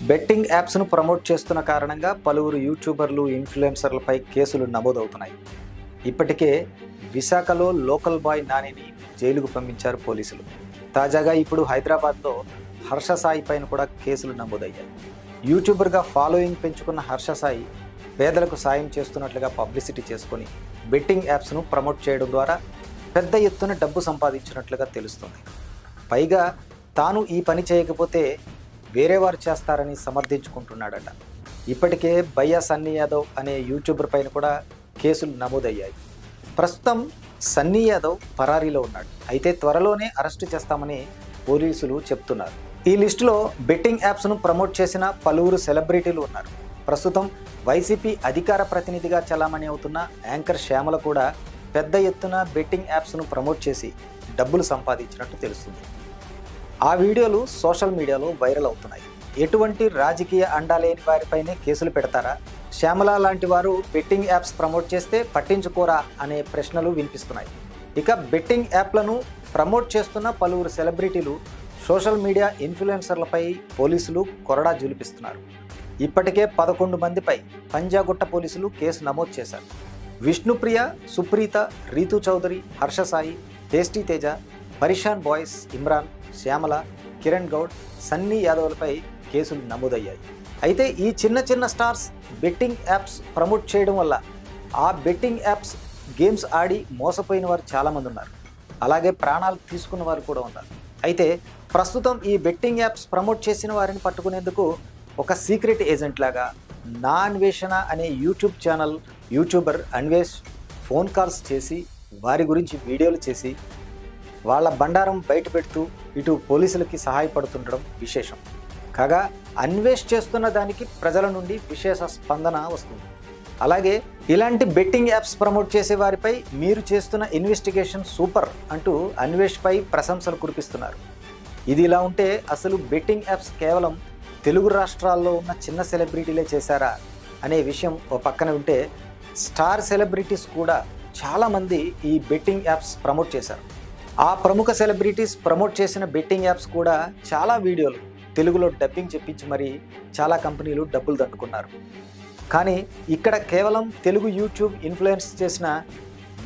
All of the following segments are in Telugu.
బెట్టింగ్ యాప్స్ను ప్రమోట్ చేస్తున్న కారణంగా పలువురు యూట్యూబర్లు, ఇన్ఫ్లుయెన్సర్లపై కేసులు నమోదవుతున్నాయి. ఇప్పటికే విశాఖలో లోకల్ బాయ్ నానిని జైలుకు పంపించారు పోలీసులు. తాజాగా ఇప్పుడు హైదరాబాద్లో హర్ష సాయి పైన కూడా కేసులు నమోదయ్యాయి. యూట్యూబర్గా ఫాలోయింగ్ పెంచుకున్న హర్ష సాయి పేదలకు సాయం చేస్తున్నట్లుగా పబ్లిసిటీ చేసుకొని బెట్టింగ్ యాప్స్ను ప్రమోట్ చేయడం ద్వారా పెద్ద ఎత్తున డబ్బు సంపాదించినట్లుగా తెలుస్తుంది. పైగా తాను ఈ పని చేయకపోతే వేరే వారు చేస్తారని సమర్థించుకుంటున్నాడట. ఇప్పటికే భయ్యా సన్నీ యాదవ్ అనే యూట్యూబర్ పైన కూడా కేసులు నమోదయ్యాయి. ప్రస్తుతం సన్నీ యాదవ్ పరారీలో ఉన్నాడు. అయితే త్వరలోనే అరెస్టు చేస్తామని పోలీసులు చెప్తున్నారు. ఈ లిస్టులో బెట్టింగ్ యాప్స్ను ప్రమోట్ చేసిన పలువురు సెలబ్రిటీలు ఉన్నారు. ప్రస్తుతం వైసీపీ అధికార ప్రతినిధిగా చలామణి అవుతున్న యాంకర్ శ్యామల కూడా పెద్ద ఎత్తున బెట్టింగ్ యాప్స్ను ప్రమోట్ చేసి డబ్బులు సంపాదించినట్టు తెలుస్తుంది. ఆ వీడియోలు సోషల్ మీడియాలో వైరల్ అవుతున్నాయి. ఎటువంటి రాజకీయ అండా లేని వారిపైనే కేసులు పెడతారా? శ్యామల లాంటి వారు బెట్టింగ్ యాప్స్ ప్రమోట్ చేస్తే పట్టించుకోరా అనే ప్రశ్నలు వినిపిస్తున్నాయి. ఇక బెట్టింగ్ యాప్లను ప్రమోట్ చేస్తున్న పలువురు సెలబ్రిటీలు, సోషల్ మీడియా ఇన్ఫ్లుయెన్సర్లపై పోలీసులు కొరడా జూలిపిస్తున్నారు. ఇప్పటికే 11 మందిపై పంజాగుట్ట పోలీసులు కేసు నమోదు చేశారు. విష్ణుప్రియ, సుప్రీత, రీతు చౌదరి, హర్ష సాయి, టేస్టీ తేజ, పరిషాన్ బాయ్స్, ఇమ్రాన్, శ్యామల, కిరణ్ గౌడ్, సన్నీ యాదవ్లపై కేసులు నమోదయ్యాయి. అయితే ఈ చిన్న చిన్న స్టార్స్ బెట్టింగ్ యాప్స్ ప్రమోట్ చేయడం వల్ల ఆ బెట్టింగ్ యాప్స్ గేమ్స్ ఆడి మోసపోయిన వారు చాలామంది ఉన్నారు. అలాగే ప్రాణాలు తీసుకున్న వారు కూడా ఉన్నారు. అయితే ప్రస్తుతం ఈ బెట్టింగ్ యాప్స్ ప్రమోట్ చేసిన వారిని పట్టుకునేందుకు ఒక సీక్రెట్ ఏజెంట్ లాగా నా అన్వేషణ అనే YouTube channel YouTuber Anvesh phone calls చేసి వారి గురించి వీడియోలు చేసి వాళ్ళ బండారం బయట పెడుతూ ఇటు పోలీసులకి సహాయపడుతుండడం విశేషం. కాగా అన్వేష్ చేస్తున్న దానికి ప్రజల నుండి విశేష స్పందన వస్తుంది. అలాగే ఇలాంటి బెట్టింగ్ యాప్స్ ప్రమోట్ చేసే వారిపై మీరు చేస్తున్న ఇన్వెస్టిగేషన్ సూపర్ అంటూ అన్వేష్పై ప్రశంసలు కురిపిస్తున్నారు. ఇది ఇలా ఉంటే అసలు బెట్టింగ్ యాప్స్ కేవలం తెలుగు రాష్ట్రాల్లో ఉన్న చిన్న సెలబ్రిటీలే చేశారా అనే విషయం ఓ పక్కన ఉంటే, స్టార్ సెలబ్రిటీస్ కూడా చాలామంది ఈ బెట్టింగ్ యాప్స్ ప్రమోట్ చేశారు. ఆ ప్రముఖ సెలబ్రిటీస్ ప్రమోట్ చేసిన బెట్టింగ్ యాప్స్ కూడా చాలా వీడియోలు తెలుగులో డబ్బింగ్ చెప్పించి మరీ చాలా కంపెనీలు డబ్బులు దండుకున్నారు. కానీ ఇక్కడ కేవలం తెలుగు యూట్యూబ్ ఇన్ఫ్లుయెన్స్ చేసిన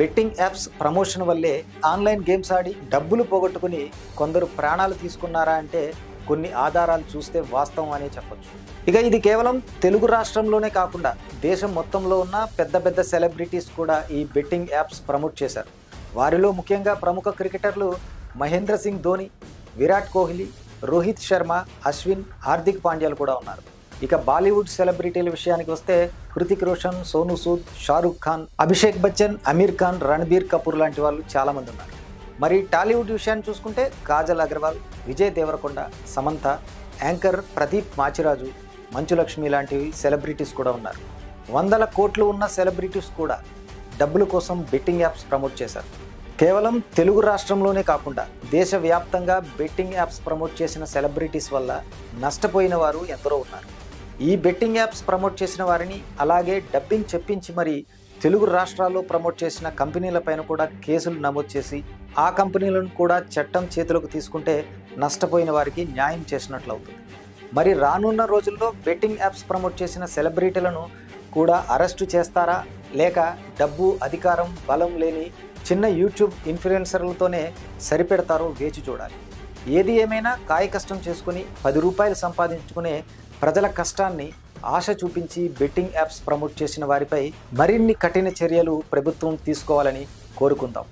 బెట్టింగ్ యాప్స్ ప్రమోషన్ వల్లే ఆన్లైన్ గేమ్స్ ఆడి డబ్బులు పోగొట్టుకుని కొందరు ప్రాణాలు తీసుకున్నారా అంటే కొన్ని ఆధారాలు చూస్తే వాస్తవం అనే చెప్పొచ్చు. ఇక ఇది కేవలం తెలుగు రాష్ట్రంలోనే కాకుండా దేశం మొత్తంలో ఉన్న పెద్ద పెద్ద సెలబ్రిటీస్ కూడా ఈ బెట్టింగ్ యాప్స్ ప్రమోట్ చేశారు. వారిలో ముఖ్యంగా ప్రముఖ క్రికెటర్లు మహేంద్ర సింగ్ ధోని, విరాట్ కోహ్లీ, రోహిత్ శర్మ, అశ్విన్, హార్దిక్ పాండ్యాలు కూడా ఉన్నారు. ఇక బాలీవుడ్ సెలబ్రిటీల విషయానికి వస్తే హృతిక్ రోషన్, సోనూ సూద్, షారుఖ్ ఖాన్, అభిషేక్ బచ్చన్, అమీర్ ఖాన్, రణబీర్ కపూర్ లాంటి వాళ్ళు చాలామంది ఉన్నారు. మరి టాలీవుడ్ విషయాన్ని చూసుకుంటే కాజల్ అగర్వాల్, విజయ్ దేవరకొండ, సమంత, యాంకర్ ప్రదీప్ మాచిరాజు, మంచు లక్ష్మి లాంటి సెలబ్రిటీస్ కూడా ఉన్నారు. వందల కోట్లు ఉన్న సెలబ్రిటీస్ కూడా డబ్బుల కోసం బెట్టింగ్ యాప్స్ ప్రమోట్ చేశారు. కేవలం తెలుగు రాష్ట్రంలోనే కాకుండా దేశవ్యాప్తంగా బెట్టింగ్ యాప్స్ ప్రమోట్ చేసిన సెలబ్రిటీస్ వల్ల నష్టపోయిన వారు ఎందరో ఉన్నారు. ఈ బెట్టింగ్ యాప్స్ ప్రమోట్ చేసిన వారిని, అలాగే డబ్బింగ్ చెప్పించి మరి తెలుగు రాష్ట్రాల్లో ప్రమోట్ చేసిన కంపెనీలపైన కూడా కేసులు నమోదు చేసి ఆ కంపెనీలను కూడా చట్టం చేతులకు తీసుకుంటే నష్టపోయిన వారికి న్యాయం చేసినట్లు అవుతుంది. మరి రానున్న రోజుల్లో బెట్టింగ్ యాప్స్ ప్రమోట్ చేసిన సెలబ్రిటీలను కూడా అరెస్టు చేస్తారా, లేక డబ్బు, అధికారం, బలం లేని చిన్న యూట్యూబ్ ఇన్ఫ్లుయెన్సర్లతోనే సరిపెడతారో వేచి చూడాలి. ఏది ఏమైనా కాయ కష్టం చేసుకుని 10 రూపాయలు సంపాదించుకునే ప్రజల కష్టాన్ని ఆశ చూపించి బెట్టింగ్ యాప్స్ ప్రమోట్ చేసిన వారిపై మరిన్ని కఠిన చర్యలు ప్రభుత్వం తీసుకోవాలని కోరుకుందాం.